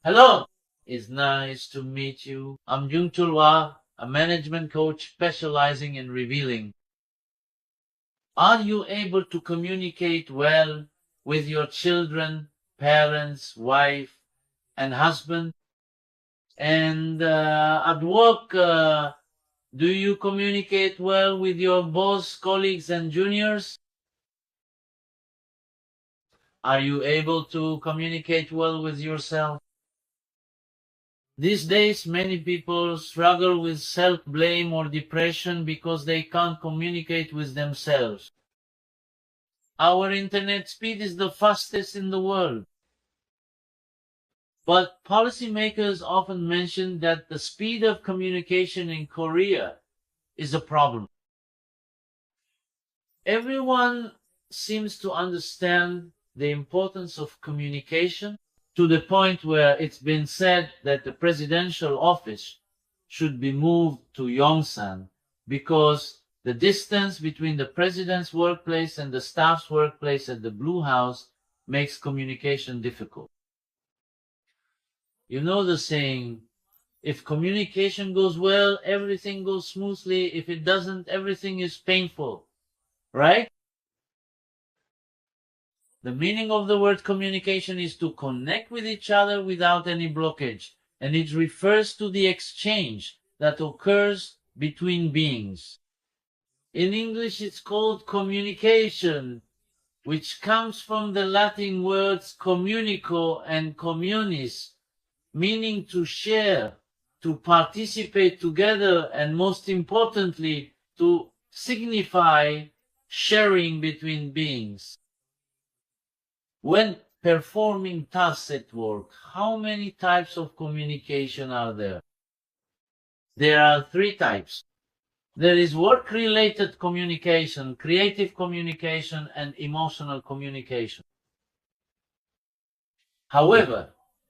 Hello, it's nice to meet you. I'm Jung, a management coach specializing in revealing. Are you able to communicate well with your children, parents, wife, and husband? And at work, do you communicate well with your boss, colleagues, and juniors? Are you able to communicate well with yourself? These days, many people struggle with self-blame or depression because they can't communicate with themselves. Our internet speed is the fastest in the world. But policymakers often mention that the speed of communication in Korea is a problem. Everyone seems to understand the importance of communication to the point where it's been said that the presidential office should be moved to Yongsan because the distance between the president's workplace and the staff's workplace at the Blue House makes communication difficult. You know the saying, if communication goes well, everything goes smoothly. If it doesn't, everything is painful, right? The meaning of the word communication is to connect with each other without any blockage, and it refers to the exchange that occurs between beings. In English, it's called communication, which comes from the Latin words communico and communis, meaning to share, to participate together, and most importantly, to signify sharing between beings. When performing tasks at work, how many types of communication are there? There are three types. There is work-related communication, creative communication, and emotional communication. However,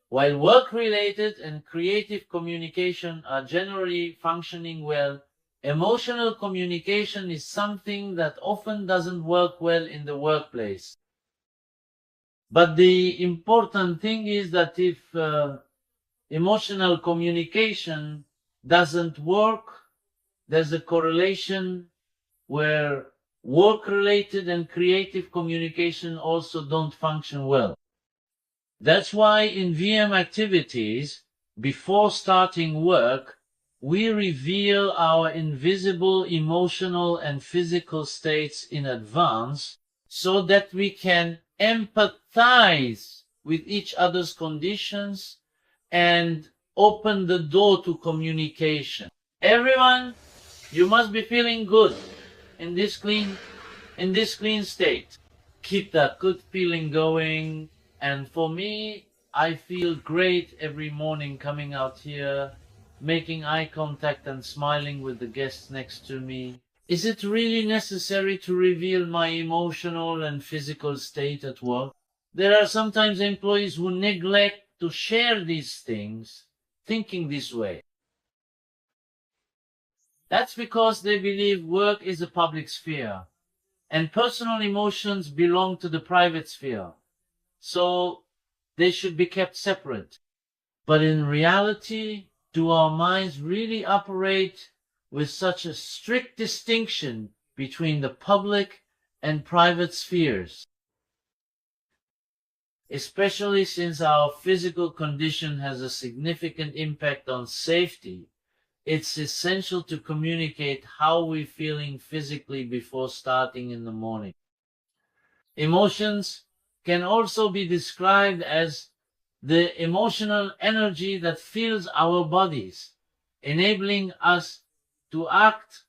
while work-related and creative communication are generally functioning well, emotional communication is something that often doesn't work well in the workplace. But the important thing is that if emotional communication doesn't work, there's a correlation where work-related and creative communication also don't function well. That's why in VM activities, before starting work, we reveal our invisible emotional and physical states in advance so that we can empathize with each other's conditions and open the door to communication. Everyone, you must be feeling good in this clean state. Keep that good feeling going. And for me, I feel great every morning coming out here, making eye contact and smiling with the guests next to me. Is it really necessary to reveal my emotional and physical state at work? There are sometimes employees who neglect to share these things, thinking this way. That's because they believe work is a public sphere, and personal emotions belong to the private sphere. So they should be kept separate. But in reality, do our minds really operate with such a strict distinction between the public and private spheres? Especially since our physical condition has a significant impact on safety, it's essential to communicate how we're feeling physically before starting in the morning. Emotions can also be described as the emotional energy that fills our bodies, enabling us to act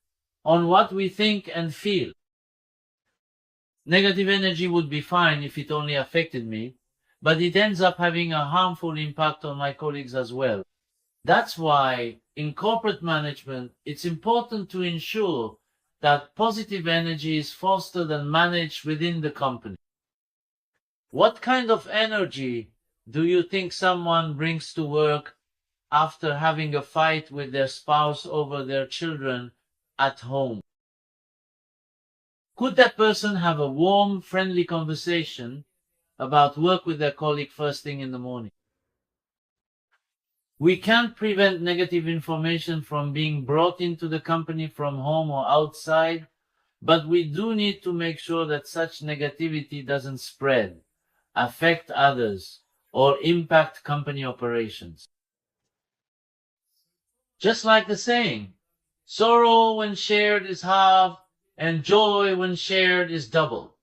on what we think and feel. Negative energy would be fine if it only affected me, but it ends up having a harmful impact on my colleagues as well. That's why in corporate management, it's important to ensure that positive energy is fostered and managed within the company. What kind of energy do you think someone brings to work after having a fight with their spouse over their children at home? Could that person have a warm, friendly conversation about work with their colleague first thing in the morning? We can't prevent negative information from being brought into the company from home or outside, but we do need to make sure that such negativity doesn't spread, affect others, or impact company operations. Just like the saying, sorrow when shared is half, and joy when shared is double.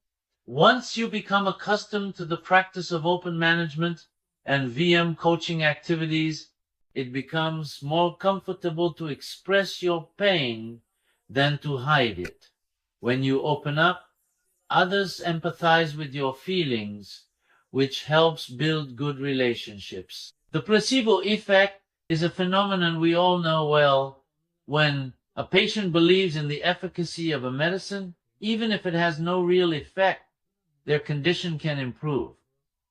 Once you become accustomed to the practice of open management and VM coaching activities, it becomes more comfortable to express your pain than to hide it. When you open up, others empathize with your feelings, which helps build good relationships. The placebo effect is a phenomenon we all know well. When a patient believes in the efficacy of a medicine, even if it has no real effect, their condition can improve.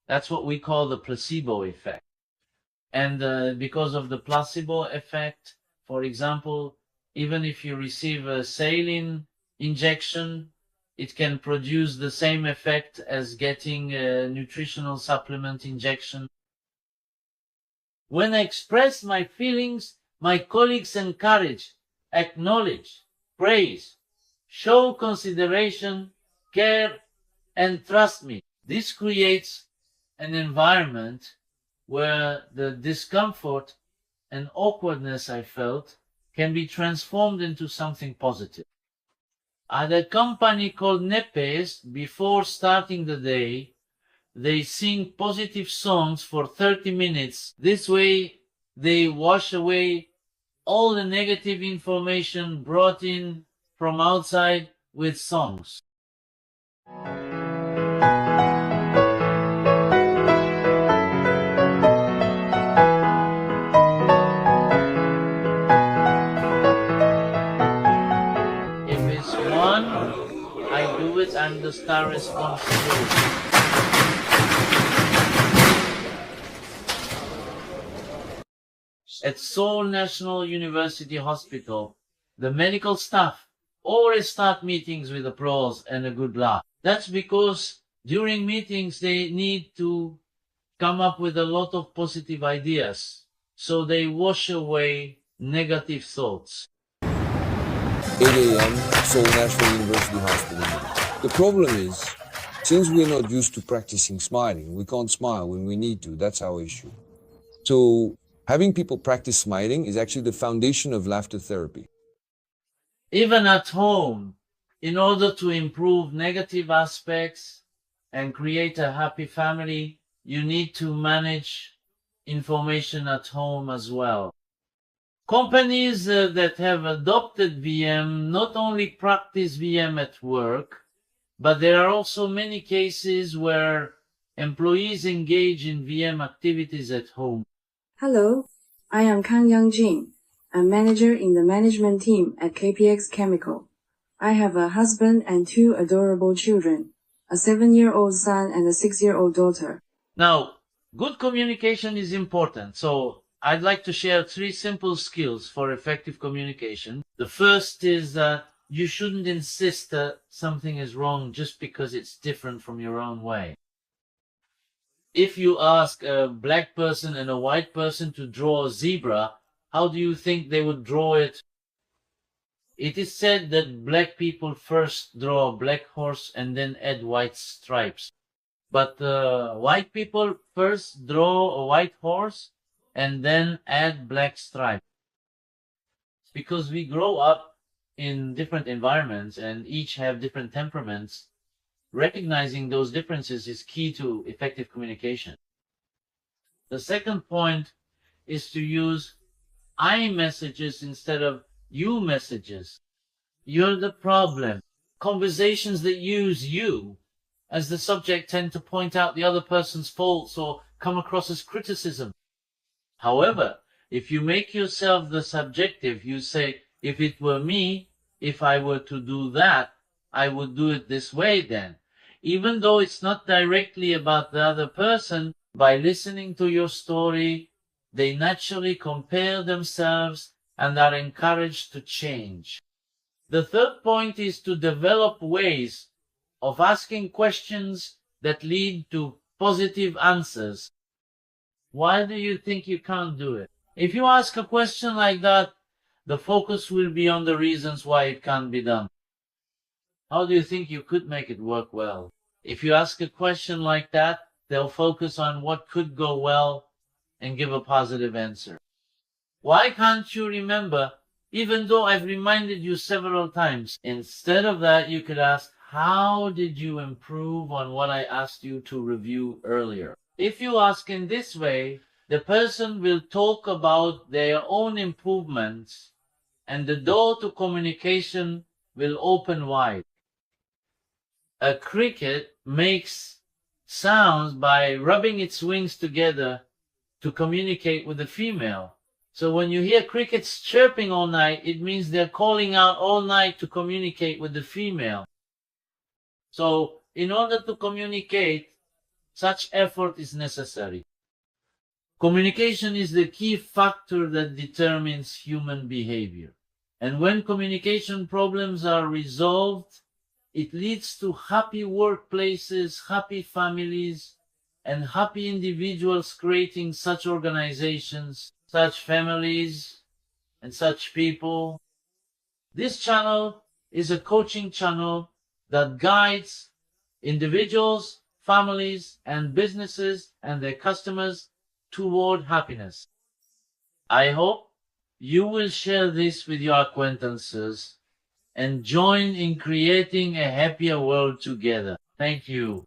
That's what we call the placebo effect. And because of the placebo effect, for example, even if you receive a saline injection, it can produce the same effect as getting a nutritional supplement injection. When I express my feelings, my colleagues encourage, acknowledge, praise, show consideration, care, and trust me. This creates an environment where the discomfort and awkwardness I felt can be transformed into something positive. At a company called Nepes, before starting the day, they sing positive songs for 30 minutes. This way, they wash away all the negative information brought in from outside with songs. If it's one, I do it under star responsibility. At Seoul National University Hospital, the medical staff always start meetings with applause and a good laugh. That's because during meetings they need to come up with a lot of positive ideas, so they wash away negative thoughts. 8 a.m. Seoul National University Hospital. The problem is, since we're not used to practicing smiling, we can't smile when we need to. That's our issue. So having people practice smiling is actually the foundation of laughter therapy. Even at home, in order to improve negative aspects and create a happy family, you need to manage information at home as well. Companies that have adopted VM not only practice VM at work, but there are also many cases where employees engage in VM activities at home. Hello, I am Kang Young-jin, a manager in the management team at KPX Chemical. I have a husband and 2 adorable children, a 7-year-old son and a 6-year-old daughter. Now, good communication is important, so I'd like to share 3 simple skills for effective communication. The first is that you shouldn't insist that something is wrong just because it's different from your own way. If you ask a black person and a white person to draw a zebra, how do you think they would draw it? It is said that black people first draw a black horse and then add white stripes. But white people first draw a white horse and then add black stripes. Because we grow up in different environments and each have different temperaments, recognizing those differences is key to effective communication. The second point is to use I messages instead of you messages. You're the problem. Conversations that use you as the subject tend to point out the other person's faults or come across as criticism. However, if you make yourself the subjective, you say, if it were me, if I were to do that, I would do it this way then. Even though it's not directly about the other person, by listening to your story, they naturally compare themselves and are encouraged to change. The third point is to develop ways of asking questions that lead to positive answers. Why do you think you can't do it? If you ask a question like that, the focus will be on the reasons why it can't be done. How do you think you could make it work well? If you ask a question like that, they'll focus on what could go well and give a positive answer. Why can't you remember, even though I've reminded you several times? Instead of that, you could ask, how did you improve on what I asked you to review earlier? If you ask in this way, the person will talk about their own improvements and the door to communication will open wide. A cricket makes sounds by rubbing its wings together to communicate with the female. So when you hear crickets chirping all night, it means they're calling out all night to communicate with the female. So in order to communicate, such effort is necessary. Communication is the key factor that determines human behavior. And when communication problems are resolved, it leads to happy workplaces, happy families, and happy individuals creating such organizations, such families, and such people. This channel is a coaching channel that guides individuals, families, and businesses and their customers toward happiness. I hope you will share this with your acquaintances and join in creating a happier world together. Thank you.